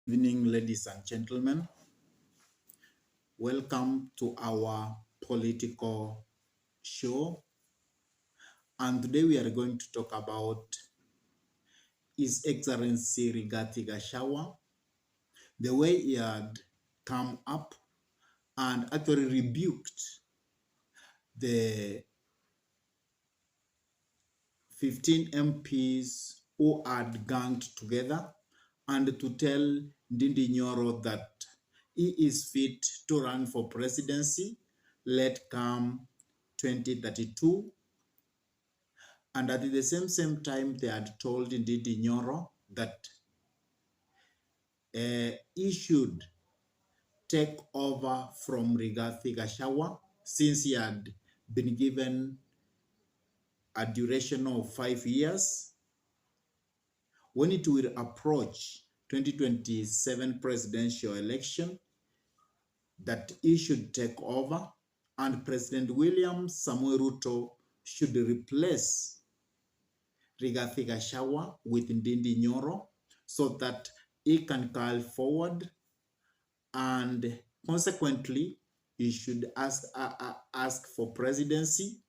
Evening, ladies and gentlemen. Welcome to our political show. And today we are going to talk about His Excellency Rigathi Gachagua, the way he had come up and actually rebuked the 15 MPs who had ganged together and to tell Ndindi Nyoro that he is fit to run for presidency, let come 2032. And at the same time, they had told Ndindi Nyoro that he should take over from Rigathi Gachagua since he had been given a duration of 5 years. When it will approach 2027 presidential election, that he should take over and President William Samoei Ruto should replace Rigathi Gachagua with Ndindi Nyoro so that he can call forward, and consequently he should ask for presidency.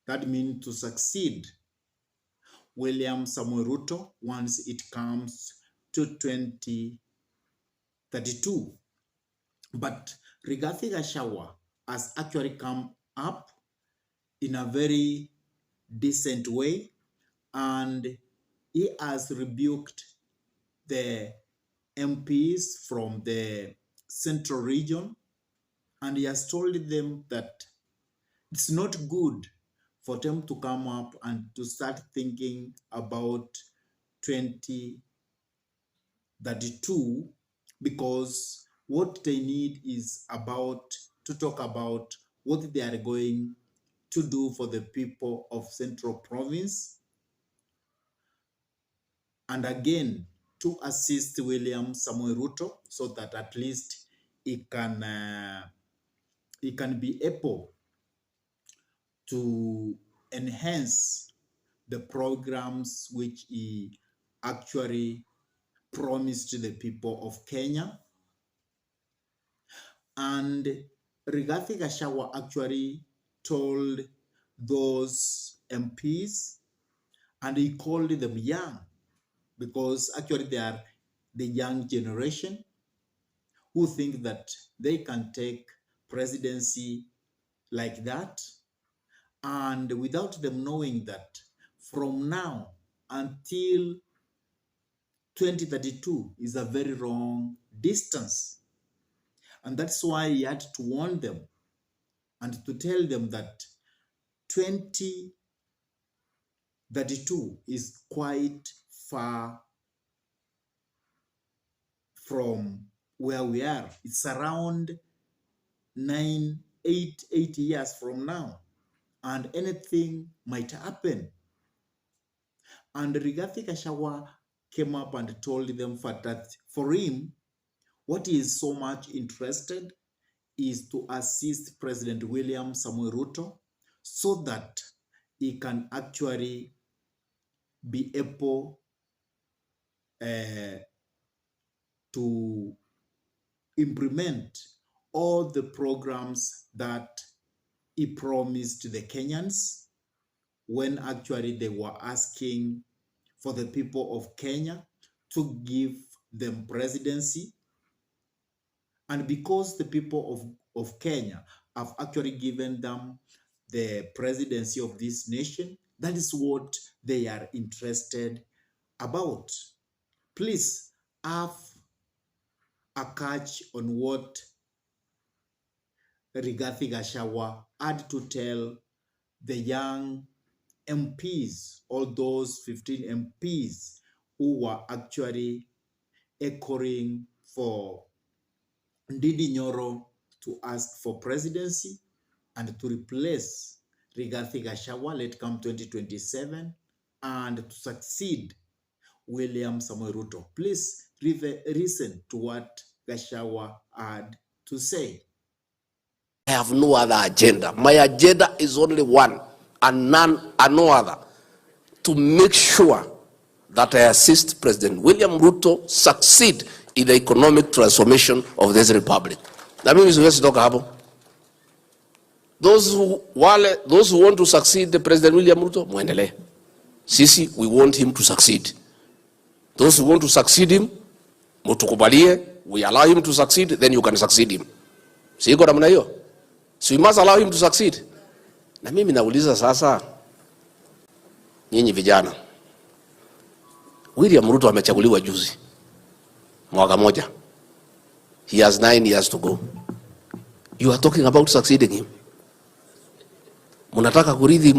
That means to succeed William Samoei Ruto once it comes to 2032. But Rigathi Gachagua has actually come up in a very decent way, and he has rebuked the MPs from the central region, and he has told them that it's not good for them to come up and to start thinking about 2032, because what they need is to talk about what they are going to do for the people of Central Province, and again to assist William Samoei Ruto so that at least he can be able to enhance the programs which he actually promised to the people of Kenya. And Rigathi Gachagua actually told those MPs, and he called them young, because actually they are the young generation who think that they can take presidency like that, and without them knowing that from now until 2032 is a very long distance. And that's why he had to warn them and to tell them that 2032 is quite far from where we are. It's around 8 years from now, and anything might happen. And Rigathi Gachagua came up and told them that for him, what he is so much interested is to assist President William Samoei Ruto so that he can actually be able to implement all the programs that he promised to the Kenyans when actually they were asking for the people of Kenya to give them presidency. And because the people of Kenya have actually given them the presidency of this nation, that is what they are interested about. Please have a catch on what Rigathi Gachagua had to tell the young MPs, all those 15 MPs who were actually echoing for Ndindi Nyoro to ask for presidency and to replace Rigathi Gachagua, let come 2027, and to succeed William Samoei Ruto. Please listen to what Gachagua had to say. I have no other agenda. My agenda is only one and no other: to make sure that I assist President William Ruto succeed in the economic transformation of this republic. Na mimi siwezi toka hapo. Those who want to succeed the President William Ruto, muendelee. Sisi, we want him to succeed. Those who want to succeed him, mutukubalie, we allow him to succeed, then you can succeed him. Siko namna hiyo. So we must allow him to succeed. Na mimi nauliza sasa, nyinyi vijana, William Ruto amechaguliwa juzi, mwaka moja. He has 9 years to go. You are talking about succeeding him. Munataka kurithi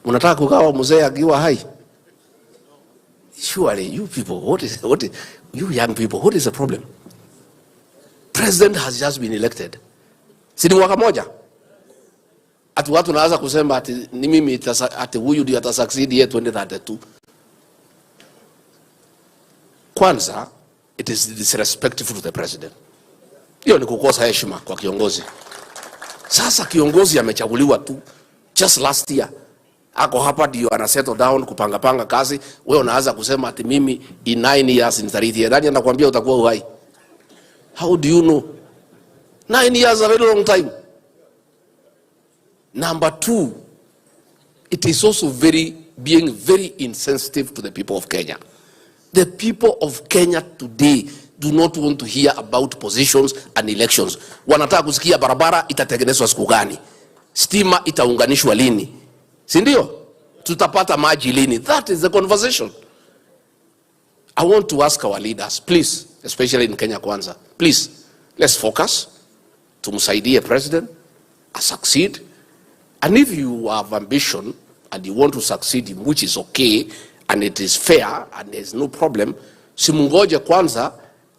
munataka kukawa mzee akiwa hai. Surely you people, what is you young people, what is the problem? President has just been elected. Si ni mwaka moja. Ati watu naanza kusema ati ni mimi ati huyu ndio atasucceed yet 2032. Kwanza, it is disrespectful to the president. Hiyo ni kukosa heshima kwa kiongozi. Sasa kiongozi amechaguliwa tu just last year. Ako hapa ndio ana settle down kupanga kazi. Wewe unaanza kusema ati mimi in 9 years nitarithi. Nani anakuambia utakuwa uhai? How do you know? 9 years is a very long time. Number 2, it is also being very insensitive to the people of Kenya. The people of Kenya today do not want to hear about positions and elections. Wanataka kusikia barabara itatengenezwa siku gani, stima itaunganishwa lini, si ndio? Tutapata maji lini? That is the conversation. I want to ask our leaders, please, especially in Kenya Kwanza, please, let's focus. Tumsaidie president succeed. And if you have ambition and you want to succeed him, which is okay and it is fair and there is no problem, simungoje kwanza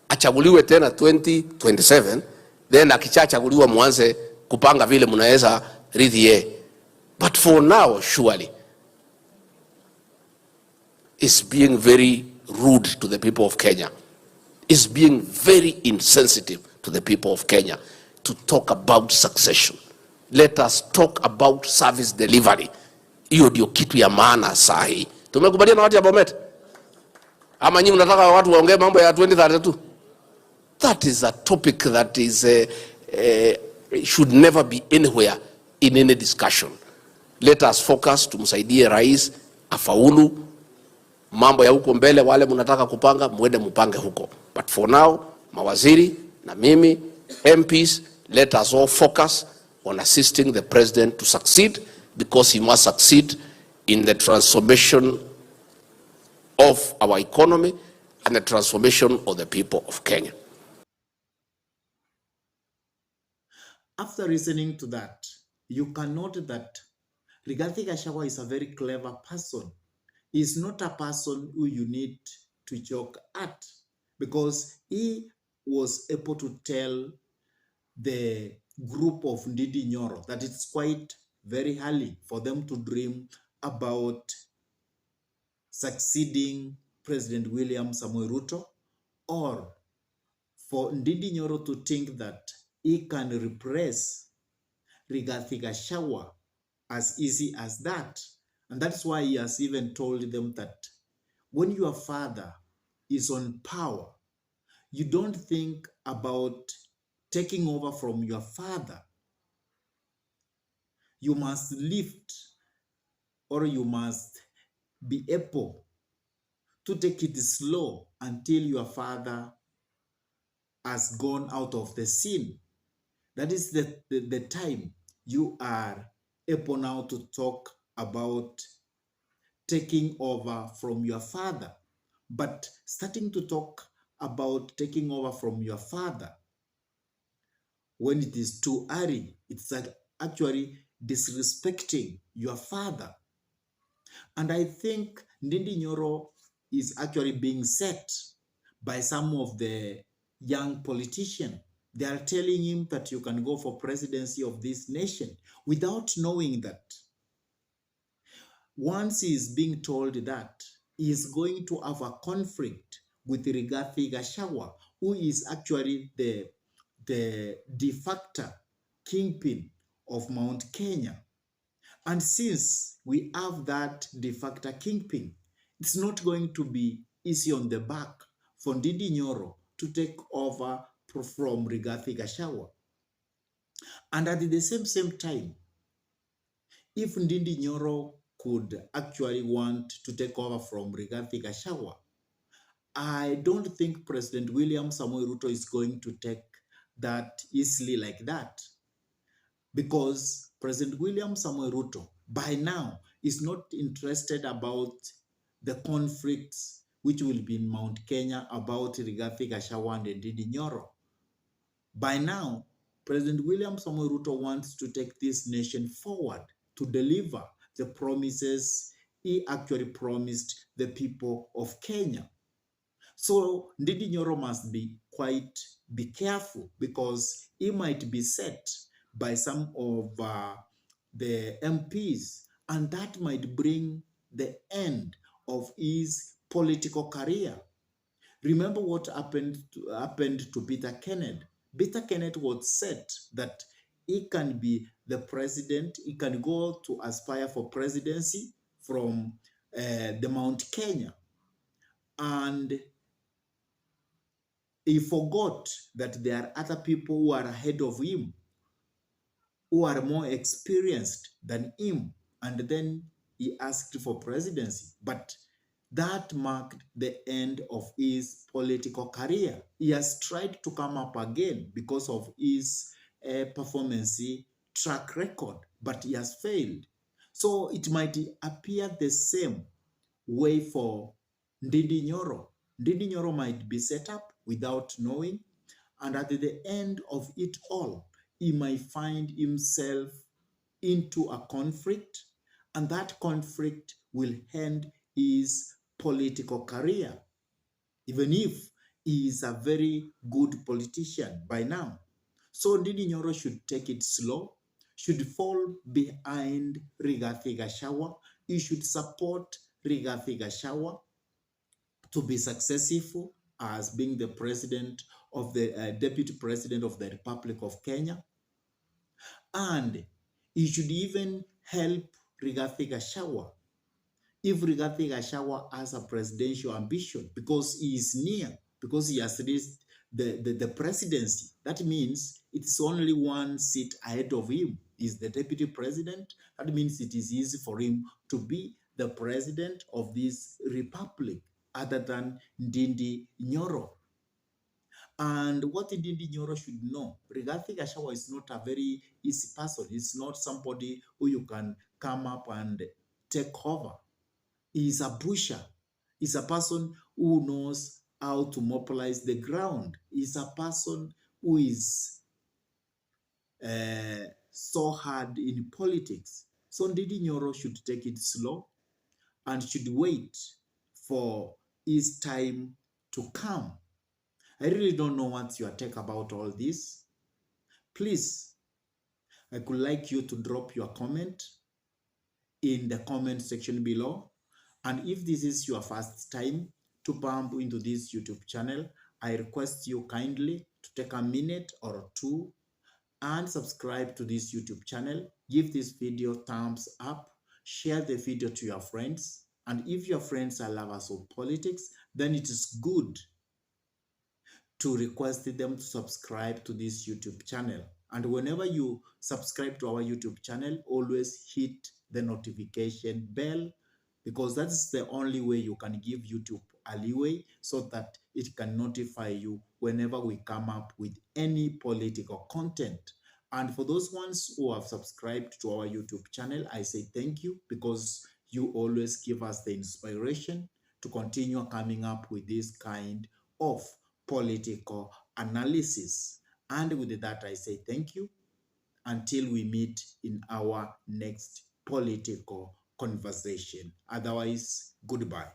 achaguliwe tena 2027, then akichachaguliwa mwanze kupanga vile mnaweza rithi. But for now, surely, it's being very rude to the people of Kenya. It's being very insensitive to the people of Kenya to talk about succession. Let us talk about service delivery. Hiyo ndio kitu ya maana sahi. Tumekubaliana watu ya Bomet? Ama nyinyi mnataka watu waongee mambo ya 2032? That is a topic that is should never be anywhere in any discussion. Let us focus, tumsaidie rais afaulu. Mambo ya huko mbele wale mnataka kupanga, muende mpange huko. But for now, mawaziri na mimi, MPs, let us all focus on assisting the president to succeed, because he must succeed in the transformation of our economy and the transformation of the people of Kenya. After listening to that, you can note that Rigathi Gachagua is a very clever person. He's not a person who you need to joke at, because he was able to tell the group of ndindi Nyoro that it's quite very early for them to dream about succeeding President William Samoei Ruto, or for ndindi Nyoro to think that he can repress Rigathi Gachagua as easy as that. And that's why he has even told them that when your father is on power, you don't think about taking over from your father. You must lift, or you must be able to take it slow until your father has gone out of the scene. That is the time you are able now to talk about taking over from your father. But starting to talk about taking over from your father when it is too early, it's actually disrespecting your father. And I think ndindi Nyoro is actually being set by some of the young politicians. They are telling him that you can go for presidency of this nation, without knowing that once he is being told that, he is going to have a conflict with Rigathi Gachagua, who is actually the de facto kingpin of Mount Kenya. And since we have that de facto kingpin, it's not going to be easy on the back for Ndindi Nyoro to take over from Rigathi Gachagua. And at the same time, if Ndindi Nyoro could actually want to take over from Rigathi Gachagua, I don't think President William Samoei Ruto is going to take that easily like that, because President William Samoei Ruto by now is not interested about the conflicts which will be in Mount Kenya about Rigathi Gachagua and Ndindi Nyoro. By now, President William Samoei Ruto wants to take this nation forward to deliver the promises he actually promised the people of Kenya. So Ndindi Nyoro must be careful, because he might be set by some of the MPs, and that might bring the end of his political career. Remember what happened to Peter Kenneth. Peter Kenneth was set that he can be the president, he can go to aspire for presidency from the Mount Kenya. And he forgot that there are other people who are ahead of him, who are more experienced than him. And then he asked for presidency. But that marked the end of his political career. He has tried to come up again because of his performance track record, but he has failed. So it might appear the same way for Ndindi Nyoro. Ndindi Nyoro might be set up without knowing, and at the end of it all, he might find himself into a conflict, and that conflict will end his political career, even if he is a very good politician by now. So Ndindi Nyoro should take it slow, should fall behind Rigathi Gachagua. He should support Rigathi Gachagua to be successful as being the president of the deputy president of the Republic of Kenya. And he should even help Rigathi Gachagua if Rigathi Gachagua has a presidential ambition, because he is near, because he has reached the presidency. That means it's only one seat ahead of him. Is the deputy president. That means it is easy for him to be the president of this republic, other than Ndindi Nyoro. And what Ndindi Nyoro should know, Rigathi Gachagua is not a very easy person. It's not somebody who you can come up and take over. He is a pusher. He's a person who knows how to mobilize the ground. He's a person who is so hard in politics. So Ndindi Nyoro should take it slow and should wait for his time to come. I really don't know what's your take about all this. Please, I could like you to drop your comment in the comment section below. And if this is your first time to bump into this YouTube channel, I request you kindly to take a minute or two and subscribe to this YouTube channel. Give this video thumbs up, share the video to your friends. And if your friends are lovers of politics, then it is good to request them to subscribe to this YouTube channel. And whenever you subscribe to our YouTube channel, always hit the notification bell, because that's the only way you can give YouTube a leeway so that it can notify you whenever we come up with any political content. And for those ones who have subscribed to our YouTube channel, I say thank you, because you always give us the inspiration to continue coming up with this kind of political analysis. And with that, I say thank you until we meet in our next political conversation. Otherwise, goodbye.